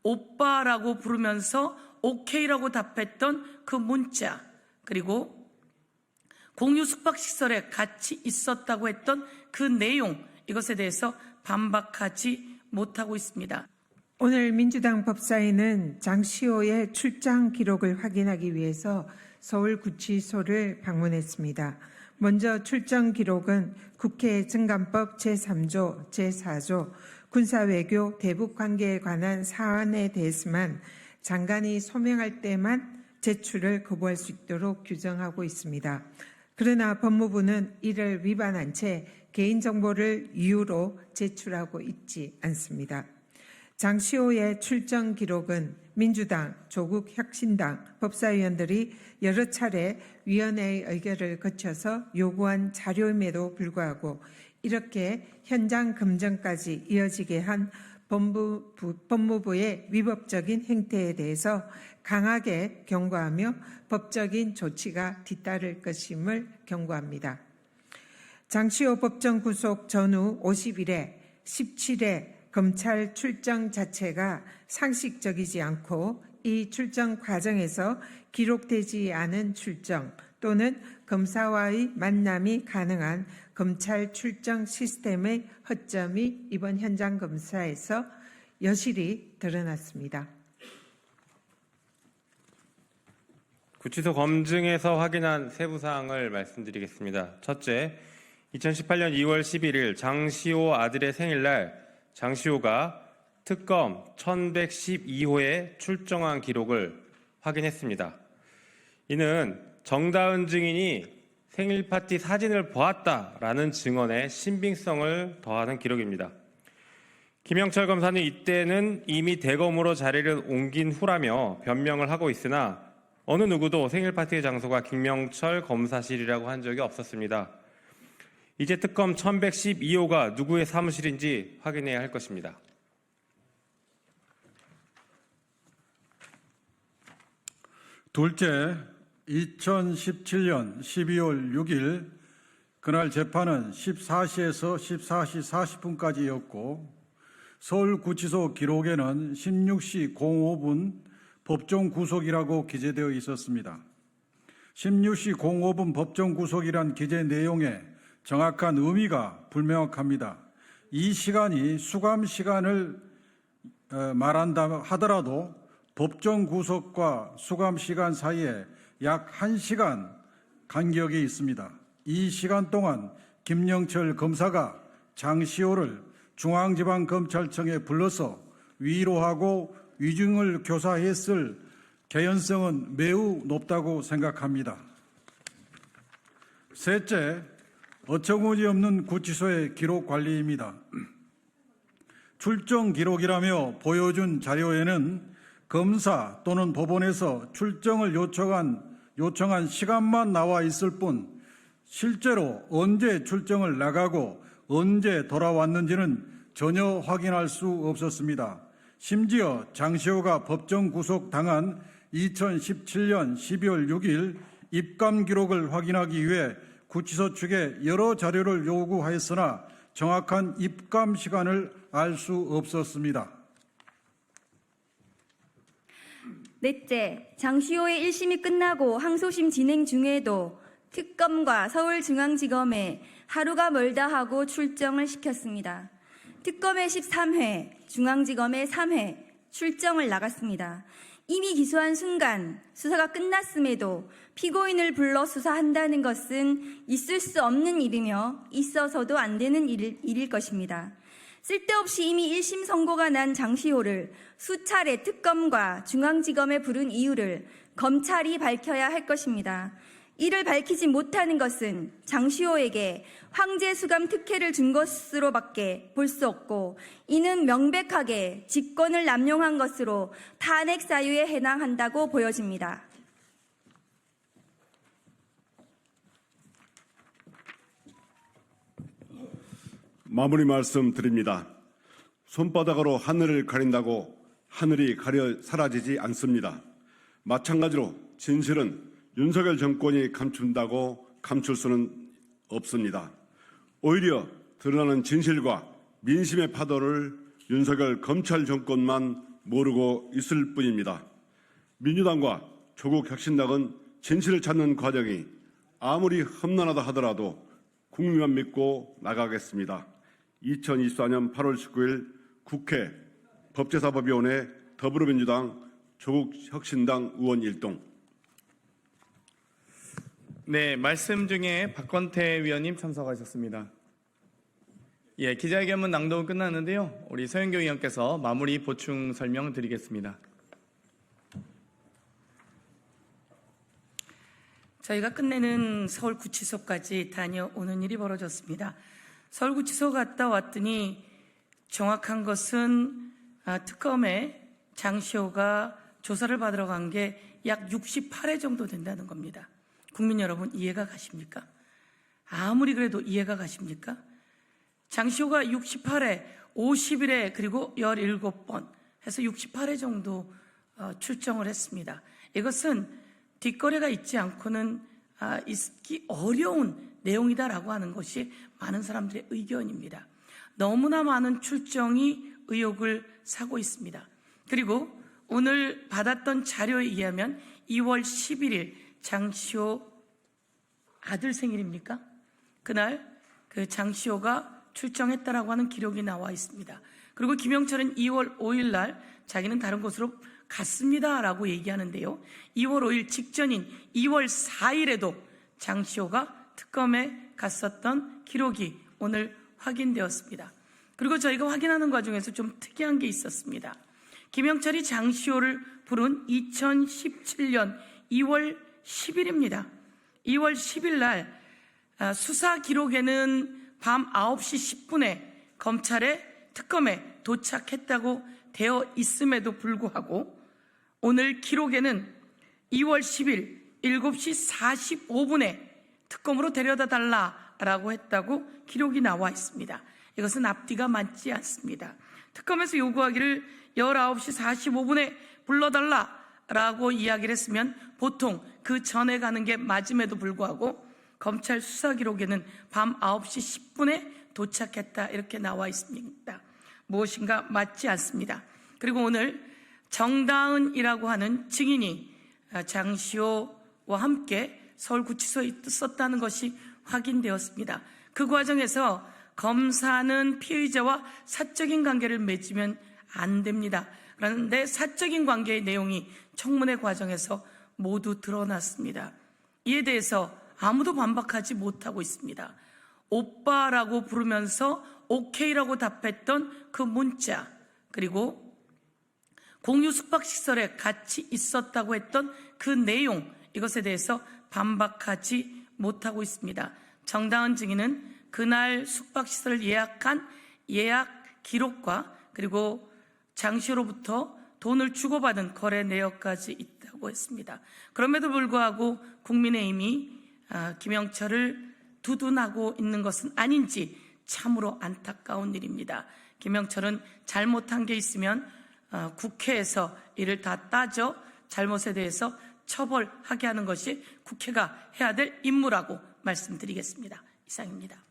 오빠라고 부르면서 오케이라고 답했던 그 문자, 그리고 공유 숙박시설에 같이 있었다고 했던 그 내용, 이것에 대해서 반박하지 못하고 있습니다. 오늘 민주당 법사위는 장시호의 출장 기록을 확인하기 위해서 서울구치소를 방문했습니다. 먼저 출정 기록은 국회 증감법 제3조, 제4조 군사외교 대북관계에 관한 사안에 대해서만 장관이 소명할 때만 제출을 거부할 수 있도록 규정하고 있습니다. 그러나 법무부는 이를 위반한 채 개인정보를 이유로 제출하고 있지 않습니다. 장시호의 출정 기록은 민주당, 조국혁신당 법사위원들이 여러 차례 위원회의 의결을 거쳐서 요구한 자료임에도 불구하고 이렇게 현장 검증까지 이어지게 한 법무부의 위법적인 행태에 대해서 강하게 경고하며 법적인 조치가 뒤따를 것임을 경고합니다. 장시호 법정 구속 전후 50일에 17회 검찰 출정 자체가 상식적이지 않고 이 출정 과정에서 기록되지 않은 출정 또는 검사와의 만남이 가능한 검찰 출정 시스템의 허점이 이번 현장 검사에서 여실히 드러났습니다. 구치소 검증에서 확인한 세부 사항을 말씀드리겠습니다. 첫째, 2018년 2월 11일 장시호 아들의 생일날 장시호가 특검 1112호에 출정한 기록을 확인했습니다. 이는 정다은 증인이 생일 파티 사진을 보았다라는 증언의 신빙성을 더하는 기록입니다. 김영철 검사는 이때는 이미 대검으로 자리를 옮긴 후라며 변명을 하고 있으나 어느 누구도 생일 파티의 장소가 김영철 검사실이라고 한 적이 없었습니다. 이제 특검 1112호가 누구의 사무실인지 확인해야 할 것입니다. 둘째, 2017년 12월 6일 그날 재판은 14시에서 14시 40분까지였고 서울구치소 기록에는 16시 05분 법정 구속이라고 기재되어 있었습니다. 16시 05분 법정 구속이란 기재 내용에 정확한 의미가 불명확합니다. 이 시간이 수감 시간을 말한다 하더라도 법정 구속과 수감 시간 사이에 약 1시간 간격이 있습니다. 이 시간 동안 김영철 검사가 장시호를 중앙지방검찰청에 불러서 위로하고 위증을 교사했을 개연성은 매우 높다고 생각합니다. 셋째, 어처구니 없는 구치소의 기록 관리입니다. 출정 기록이라며 보여준 자료에는 검사 또는 법원에서 출정을 요청한 시간만 나와 있을 뿐 실제로 언제 출정을 나가고 언제 돌아왔는지는 전혀 확인할 수 없었습니다. 심지어 장시호가 법정 구속당한 2017년 12월 6일 입감 기록을 확인하기 위해 구치소 측에 여러 자료를 요구하였으나 정확한 입감 시간을 알 수 없었습니다. 넷째, 장시호의 1심이 끝나고 항소심 진행 중에도 특검과 서울중앙지검에 하루가 멀다 하고 출정을 시켰습니다. 특검에 13회, 중앙지검에 3회 출정을 나갔습니다. 이미 기소한 순간 수사가 끝났음에도 피고인을 불러 수사한다는 것은 있을 수 없는 일이며 있어서도 안 되는 일일 것입니다. 쓸데없이 이미 1심 선고가 난 장시호를 수차례 특검과 중앙지검에 부른 이유를 검찰이 밝혀야 할 것입니다. 이를 밝히지 못하는 것은 장시호에게 황제 수감 특혜를 준 것으로밖에 볼 수 없고 이는 명백하게 직권을 남용한 것으로 탄핵 사유에 해당한다고 보여집니다. 마무리 말씀드립니다. 손바닥으로 하늘을 가린다고 하늘이 가려 사라지지 않습니다. 마찬가지로 진실은 윤석열 정권이 감춘다고 감출 수는 없습니다. 오히려 드러나는 진실과 민심의 파도를 윤석열 검찰 정권만 모르고 있을 뿐입니다. 민주당과 조국혁신당은 진실을 찾는 과정이 아무리 험난하다 하더라도 국민만 믿고 나가겠습니다. 2024년 8월 19일 국회 법제사법위원회 더불어민주당 조국혁신당 의원 일동. 네, 말씀 중에 박건태 위원님 참석하셨습니다. 예, 기자회견문 낭독은 끝났는데요. 우리 서영교 의원께서 마무리 보충 설명 드리겠습니다. 저희가 끝내는 서울구치소까지 다녀오는 일이 벌어졌습니다. 서울구치소 갔다 왔더니 정확한 것은 특검에 장시호가 조사를 받으러 간 게 약 68회 정도 된다는 겁니다. 국민 여러분 이해가 가십니까? 아무리 그래도 이해가 가십니까? 장시호가 68회, 50일에 그리고 17번 해서 68회 정도 출정을 했습니다. 이것은 뒷거래가 있지 않고는 있기 어려운 내용이다라고 하는 것이 많은 사람들의 의견입니다. 너무나 많은 출정이 의혹을 사고 있습니다. 그리고 오늘 받았던 자료에 의하면 2월 11일 장시호 아들 생일입니까? 그날 그 장시호가 출정했다라고 하는 기록이 나와 있습니다. 그리고 김영철은 2월 5일 날 자기는 다른 곳으로 갔습니다라고 얘기하는데요. 2월 5일 직전인 2월 4일에도 장시호가 특검에 갔었던 기록이 오늘 확인되었습니다. 그리고 저희가 확인하는 과정에서 좀 특이한 게 있었습니다. 김영철이 장시호를 부른 2017년 2월 10일입니다. 2월 10일 날 수사 기록에는 밤 9시 10분에 검찰의 특검에 도착했다고 되어 있음에도 불구하고 오늘 기록에는 2월 10일 7시 45분에 특검으로 데려다 달라라고 했다고 기록이 나와 있습니다. 이것은 앞뒤가 맞지 않습니다. 특검에서 요구하기를 19시 45분에 불러달라라고 이야기를 했으면 보통 그 전에 가는 게 맞음에도 불구하고 검찰 수사 기록에는 밤 9시 10분에 도착했다 이렇게 나와 있습니다. 무엇인가 맞지 않습니다. 그리고 오늘 정다은이라고 하는 증인이 장시호와 함께 서울구치소에 있었다는 것이 확인되었습니다. 그 과정에서 검사는 피의자와 사적인 관계를 맺으면 안 됩니다. 그런데 사적인 관계의 내용이 청문회 과정에서 모두 드러났습니다. 이에 대해서 아무도 반박하지 못하고 있습니다. 오빠라고 부르면서 오케이라고 답했던 그 문자, 그리고 공유 숙박시설에 같이 있었다고 했던 그 내용, 이것에 대해서 반박하지 못하고 있습니다. 정다은 증인은 그날 숙박시설을 예약한 예약 기록과 그리고 장시호로부터 돈을 주고받은 거래 내역까지 있다고 했습니다. 그럼에도 불구하고 국민의힘이 김영철을 두둔하고 있는 것은 아닌지 참으로 안타까운 일입니다. 김영철은 잘못한 게 있으면 국회에서 이를 다 따져 잘못에 대해서 처벌하게 하는 것이 국회가 해야 될 임무라고 말씀드리겠습니다. 이상입니다.